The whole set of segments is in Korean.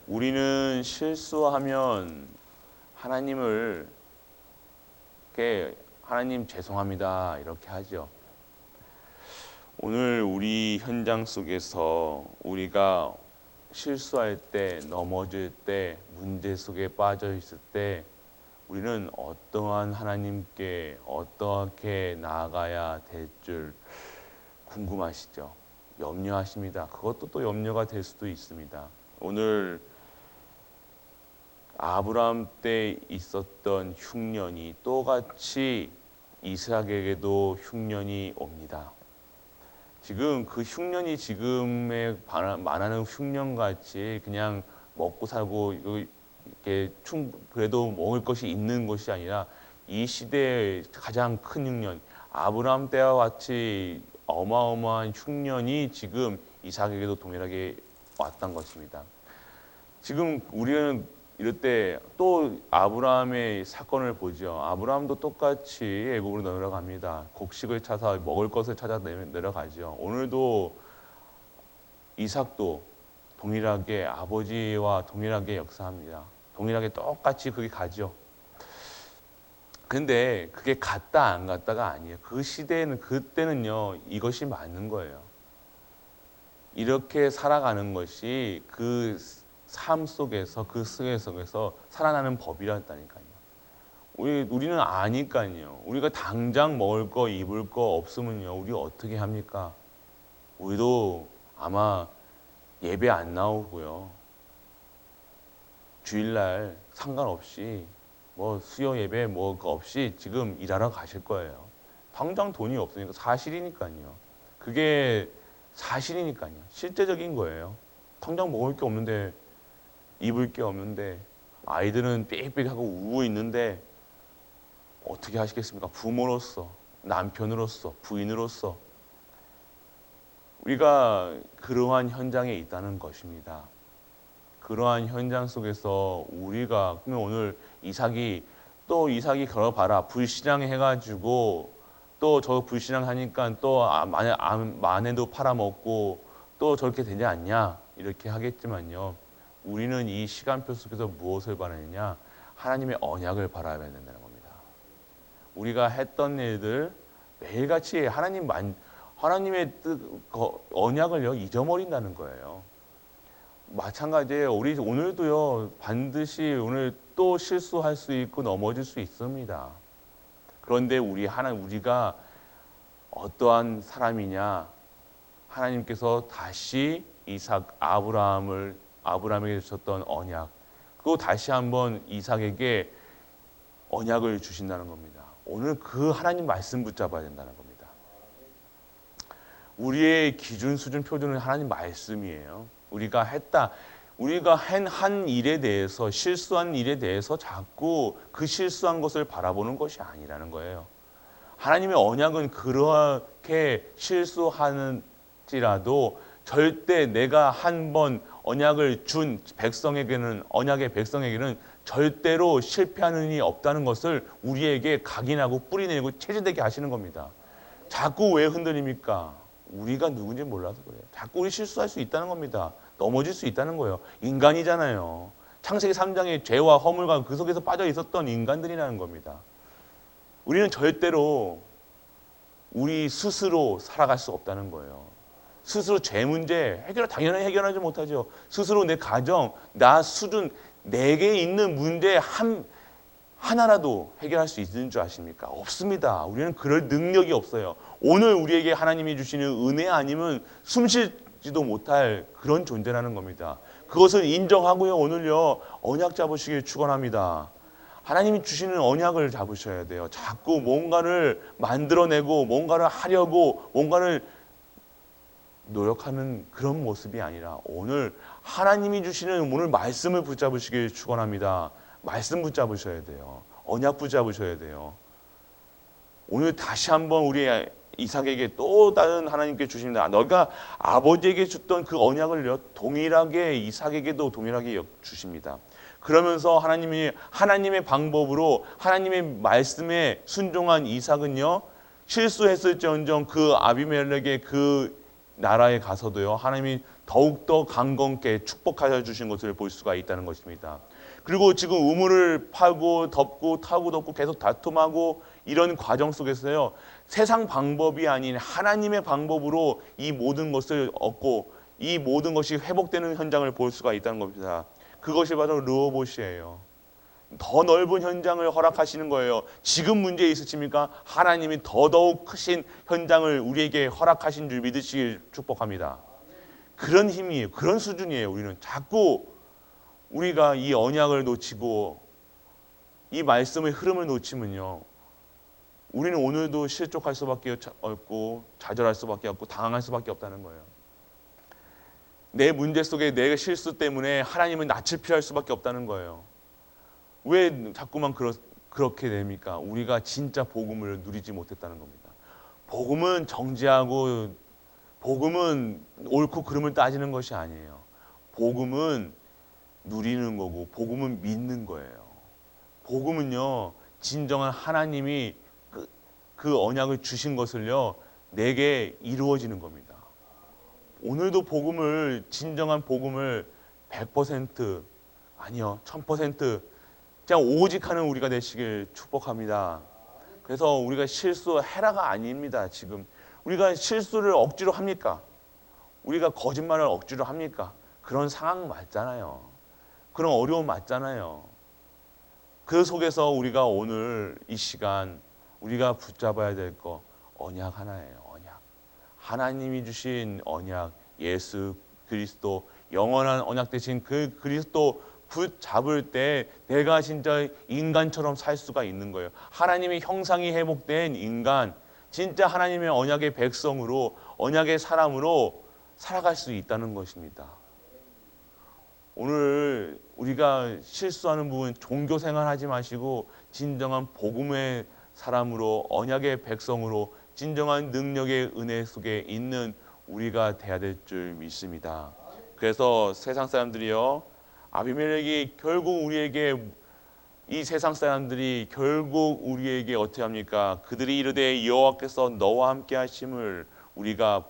우리는 실수하면 하나님을 이렇게 하나님 죄송합니다 이렇게 하죠. 오늘 우리 현장 속에서 우리가 실수할 때, 넘어질 때, 문제 속에 빠져 있을 때 우리는 어떠한 하나님께 어떻게 나아가야 될 줄 궁금하시죠? 염려하십니다. 그것도 또 염려가 될 수도 있습니다. 오늘 아브라함 때 있었던 흉년이 똑같이 이삭에게도 흉년이 옵니다. 지금 그 흉년이 지금에 말하는 흉년같이 그냥 먹고 살고 이렇게 그래도 먹을 것이 있는 것이 아니라 이 시대의 가장 큰 흉년, 아브라함 때와 같이 어마어마한 흉년이 지금 이삭에게도 동일하게 왔던 것입니다. 지금 우리는 이럴 때 또 아브라함의 사건을 보죠. 아브라함도 똑같이 애굽으로 내려갑니다. 곡식을 찾아 먹을 것을 찾아 내려가죠. 오늘도 이삭도 동일하게 아버지와 동일하게 역사합니다. 동일하게 똑같이 그게 가죠. 근데 그게 갔다 안 갔다가 아니에요. 그 시대에는 그때는요 이것이 맞는 거예요. 이렇게 살아가는 것이 그 삶 속에서 그 승회 속에서 살아나는 법이란다니까요. 우리는 아니까요. 우리가 당장 먹을 거 입을 거 없으면요 우리 어떻게 합니까? 우리도 아마 예배 안 나오고요. 주일날 상관없이 뭐 수요 예배 뭐 없이 지금 일하러 가실 거예요. 당장 돈이 없으니까 사실이니까요. 그게 사실이니까요. 실제적인 거예요. 당장 먹을 게 없는데 입을 게 없는데 아이들은 삑삑하고 우고 있는데 어떻게 하시겠습니까? 부모로서, 남편으로서, 부인으로서 우리가 그러한 현장에 있다는 것입니다. 그러한 현장 속에서 우리가 그러면 오늘 이삭이 걸어봐라 불신앙 해가지고 또 저 불신앙 하니까 또 마네도 팔아먹고 또 저렇게 되지 않냐 이렇게 하겠지만요. 우리는 이 시간표 속에서 무엇을 바라느냐? 하나님의 언약을 바라야 된다는 겁니다. 우리가 했던 일들 매일같이 하나님의 언약을요 잊어버린다는 거예요. 마찬가지예요. 우리 오늘도요 반드시 오늘 또 실수할 수 있고 넘어질 수 있습니다. 그런데 우리가 어떠한 사람이냐? 하나님께서 다시 아브라함에게 주셨던 언약, 그리고 다시 한번 이삭에게 언약을 주신다는 겁니다. 오늘 그 하나님 말씀 붙잡아야 된다는 겁니다. 우리의 기준, 수준, 표준은 하나님 말씀이에요. 우리가 한 일에 대해서, 실수한 일에 대해서 자꾸 그 실수한 것을 바라보는 것이 아니라는 거예요. 하나님의 언약은 그렇게 실수하는지라도 절대 내가 한 번 언약을 준 언약의 백성에게는 절대로 실패하는 일이 없다는 것을 우리에게 각인하고 뿌리내고 체질되게 하시는 겁니다. 자꾸 왜 흔들립니까? 우리가 누군지 몰라서 그래요. 자꾸 우리 실수할 수 있다는 겁니다. 넘어질 수 있다는 거예요. 인간이잖아요. 창세기 3장의 죄와 허물과 그 속에서 빠져 있었던 인간들이라는 겁니다. 우리는 절대로 우리 스스로 살아갈 수 없다는 거예요. 스스로 죄 문제 당연히 해결하지 못하죠. 스스로 내 가정, 나 수준, 내게 있는 문제 하나라도 해결할 수 있는 줄 아십니까? 없습니다. 우리는 그럴 능력이 없어요. 오늘 우리에게 하나님이 주시는 은혜 아니면 숨쉬지도 못할 그런 존재라는 겁니다. 그것을 인정하고요. 오늘요 언약 잡으시길 축원합니다. 하나님이 주시는 언약을 잡으셔야 돼요. 자꾸 뭔가를 만들어내고 뭔가를 하려고 뭔가를 노력하는 그런 모습이 아니라 오늘 하나님이 주시는 오늘 말씀을 붙잡으시길 축원합니다. 말씀 붙잡으셔야 돼요. 언약 붙잡으셔야 돼요. 오늘 다시 한번 우리 이삭에게 또 다른 하나님께 주십니다. 너가 아버지에게 줬던 그 언약을 동일하게 이삭에게도 동일하게 주십니다. 그러면서 하나님의 방법으로 하나님의 말씀에 순종한 이삭은요 실수했을지언정 그 아비멜렉의 그 나라에 가서도요, 하나님이 더욱더 강건케 축복하여 주신 것을 볼 수가 있다는 것입니다. 그리고 지금 우물을 파고 덮고 타고 덮고 계속 다툼하고 이런 과정 속에서요, 세상 방법이 아닌 하나님의 방법으로 이 모든 것을 얻고 이 모든 것이 회복되는 현장을 볼 수가 있다는 겁니다. 그것이 바로 르호봇이에요. 더 넓은 현장을 허락하시는 거예요. 지금 문제 있으십니까? 하나님이 더더욱 크신 현장을 우리에게 허락하신 줄 믿으시길 축복합니다. 그런 힘이에요. 그런 수준이에요. 우리는 자꾸 우리가 이 언약을 놓치고 이 말씀의 흐름을 놓치면요, 우리는 오늘도 실족할 수밖에 없고 좌절할 수밖에 없고 당황할 수밖에 없다는 거예요. 내 문제 속에 내 실수 때문에 하나님은 낯을 피할 수밖에 없다는 거예요. 왜 자꾸만 그렇게 됩니까? 우리가 진짜 복음을 누리지 못했다는 겁니다. 복음은 정죄하고 복음은 옳고 그름을 따지는 것이 아니에요. 복음은 누리는 거고 복음은 믿는 거예요. 복음은요, 진정한 하나님이 그 언약을 주신 것을요, 내게 이루어지는 겁니다. 오늘도 복음을, 진정한 복음을 100% 아니요, 1000% 그냥 오직 하는 우리가 되시길 축복합니다. 그래서 우리가 실수해라가 아닙니다. 지금 우리가 실수를 억지로 합니까? 우리가 거짓말을 억지로 합니까? 그런 상황 맞잖아요. 그런 어려움 맞잖아요. 그 속에서 우리가 오늘 이 시간 우리가 붙잡아야 될 거 언약 하나예요. 언약. 하나님이 주신 언약, 예수 그리스도, 영원한 언약 되신 그 그리스도 붙잡을 때 내가 진짜 인간처럼 살 수가 있는 거예요. 하나님의 형상이 회복된 인간, 진짜 하나님의 언약의 백성으로, 언약의 사람으로 살아갈 수 있다는 것입니다. 오늘 우리가 실수하는 부분, 종교 생활하지 마시고 진정한 복음의 사람으로, 언약의 백성으로, 진정한 능력의 은혜 속에 있는 우리가 돼야 될 줄 믿습니다. 그래서 세상 사람들이요, 아비멜렉이 결국 우리에게, 이 세상 사람들이 결국 우리에게 어떻게 합니까? 그들이 이르되 여호와께서 너와 함께 하심을 우리가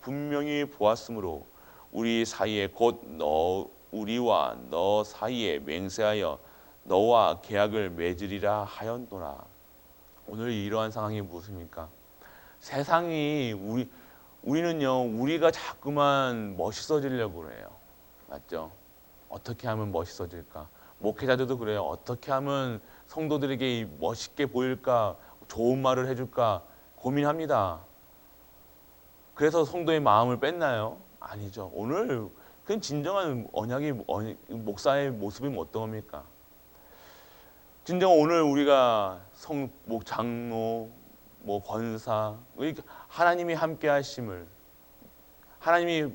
분명히 보았으므로 우리 사이에 곧 우리와 너 사이에 맹세하여 너와 계약을 맺으리라 하였노라. 오늘 이러한 상황이 무엇입니까? 세상이 우리는요, 우리가 자꾸만 멋있어지려고 그래요. 맞죠? 어떻게 하면 멋있어질까? 목회자들도 그래요. 어떻게 하면 성도들에게 멋있게 보일까? 좋은 말을 해줄까? 고민합니다. 그래서 성도의 마음을 뺐나요? 아니죠. 오늘 그 진정한 목사의 모습이 어떤 겁니까? 진정 오늘 우리가 장로, 권사, 하나님이 함께 하심을, 하나님이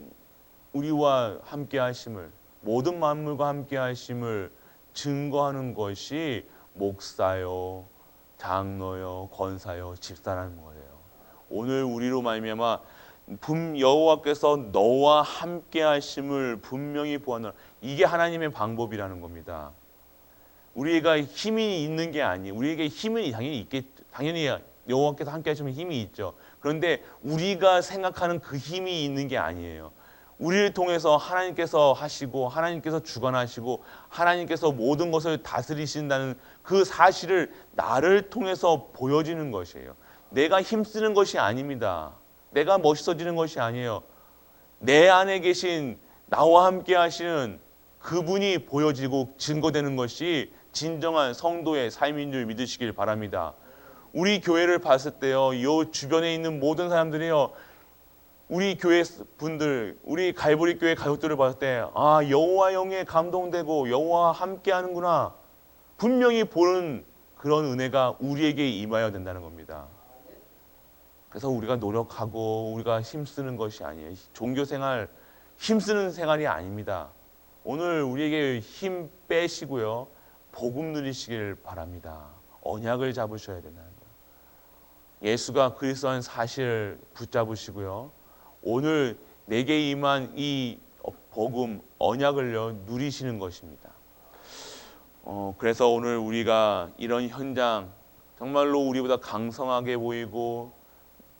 우리와 함께 하심을, 모든 만물과 함께 하심을 증거하는 것이 목사요, 장로요, 권사요, 집사라는 거예요. 오늘 우리로 말미암아 여호와께서 너와 함께 하심을 분명히 보았노라. 이게 하나님의 방법이라는 겁니다. 우리가 힘이 있는 게 아니에요. 우리에게 힘은 당연히 여호와께서 함께 하시면 힘이 있죠. 그런데 우리가 생각하는 그 힘이 있는 게 아니에요. 우리를 통해서 하나님께서 하시고 하나님께서 주관하시고 하나님께서 모든 것을 다스리신다는 그 사실을 나를 통해서 보여지는 것이에요. 내가 힘쓰는 것이 아닙니다. 내가 멋있어지는 것이 아니에요. 내 안에 계신 나와 함께 하시는 그분이 보여지고 증거되는 것이 진정한 성도의 삶인 줄 믿으시길 바랍니다. 우리 교회를 봤을 때요, 이 주변에 있는 모든 사람들이요, 우리 교회 분들, 우리 갈보리 교회 가족들을 봤을 때, 아, 여호와 영에 감동되고 여호와와 함께 하는구나, 분명히 보는 그런 은혜가 우리에게 임하여야 된다는 겁니다. 그래서 우리가 노력하고 우리가 힘쓰는 것이 아니에요. 종교생활, 힘쓰는 생활이 아닙니다. 오늘 우리에게 힘 빼시고요, 복음 누리시길 바랍니다. 언약을 잡으셔야 된다는 거예요. 예수가 그리스도라는 사실을 붙잡으시고요, 오늘 내게 임한 이 복음, 언약을요, 누리시는 것입니다. 그래서 오늘 우리가 이런 현장, 정말로 우리보다 강성하게 보이고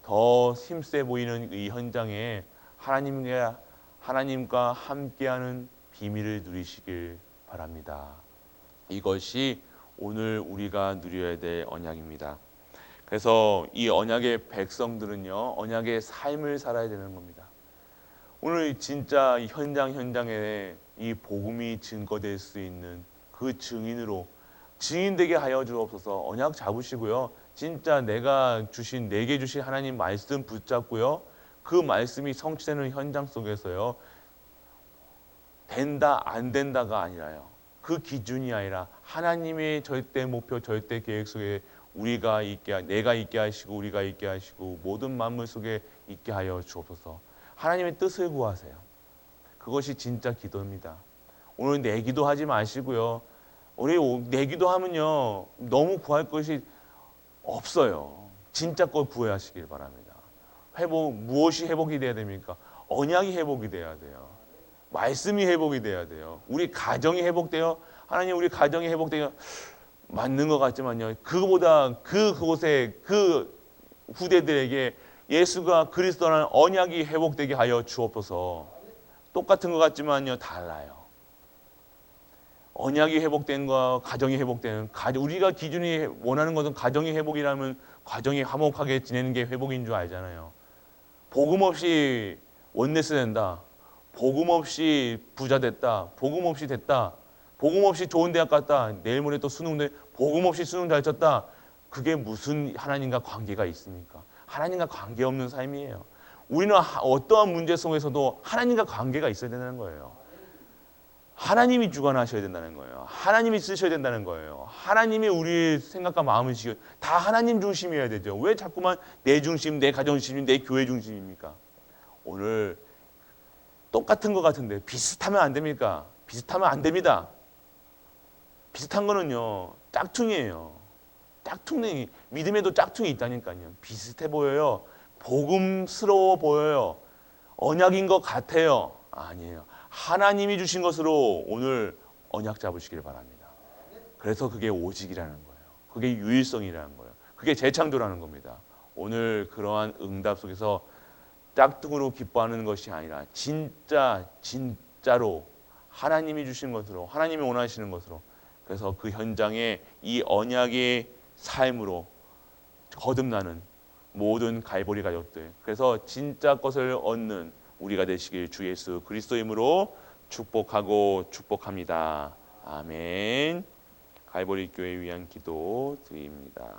더 힘세 보이는 이 현장에 하나님과 함께하는 비밀을 누리시길 바랍니다. 이것이 오늘 우리가 누려야 될 언약입니다. 그래서 이 언약의 백성들은요, 언약의 삶을 살아야 되는 겁니다. 오늘 진짜 현장에 이 복음이 증거될 수 있는 그 증인되게 하여 주옵소서. 언약 잡으시고요. 진짜 내게 주신 하나님 말씀 붙잡고요. 그 말씀이 성취되는 현장 속에서요. 된다 안 된다가 아니라요. 그 기준이 아니라 하나님의 절대 목표, 절대 계획 속에 내가 있게 하시고 우리가 있게 하시고 모든 만물 속에 있게 하여 주옵소서. 하나님의 뜻을 구하세요. 그것이 진짜 기도입니다. 오늘 내 기도하지 마시고요. 우리 내 기도하면요 너무 구할 것이 없어요. 진짜 것 구하시길 바랍니다. 무엇이 회복이 돼야 됩니까? 언약이 회복이 돼야 돼요. 말씀이 회복이 돼야 돼요. 우리 가정이 회복돼요. 하나님 우리 가정이 회복돼요. 맞는 것 같지만요. 그거보다 그곳에 그 후대들에게 예수가 그리스도라는 언약이 회복되게 하여 주옵소서. 똑같은 것 같지만요. 달라요. 언약이 회복된 거, 가정이 회복되는 우리가 기준이 원하는 것은 가정이 회복이라면 가정이 화목하게 지내는 게 회복인 줄 알잖아요. 복음 없이 원네스 된다. 복음 없이 부자 됐다. 복음 없이 됐다. 복음 없이 좋은 대학 갔다. 내일 모레 또 수능대 복음 없이 수능 잘 쳤다. 그게 무슨 하나님과 관계가 있습니까? 하나님과 관계없는 삶이에요. 우리는 어떠한 문제 속에서도 하나님과 관계가 있어야 된다는 거예요. 하나님이 주관하셔야 된다는 거예요. 하나님이 쓰셔야 된다는 거예요. 하나님이 우리 생각과 마음을 다 하나님 중심이어야 되죠. 왜 자꾸만 내 중심, 내 가정 중심, 내 교회 중심입니까? 오늘 똑같은 것 같은데 비슷하면 안 됩니까? 비슷하면 안 됩니다. 비슷한 거는요 짝퉁이에요. 짝퉁이 믿음에도 짝퉁이 있다니까요. 비슷해 보여요. 복음스러워 보여요. 언약인 것 같아요. 아니에요. 하나님이 주신 것으로 오늘 언약 잡으시길 바랍니다. 그래서 그게 오직이라는 거예요. 그게 유일성이라는 거예요. 그게 재창조라는 겁니다. 오늘 그러한 응답 속에서 짝퉁으로 기뻐하는 것이 아니라 진짜로 하나님이 주신 것으로 하나님이 원하시는 것으로 그래서 그 현장에 이 언약의 삶으로 거듭나는 모든 갈보리 가족들 그래서 진짜 것을 얻는 우리가 되시길 주 예수 그리스도의 이름으로 축복합니다. 아멘. 갈보리 교회 위한 기도 드립니다.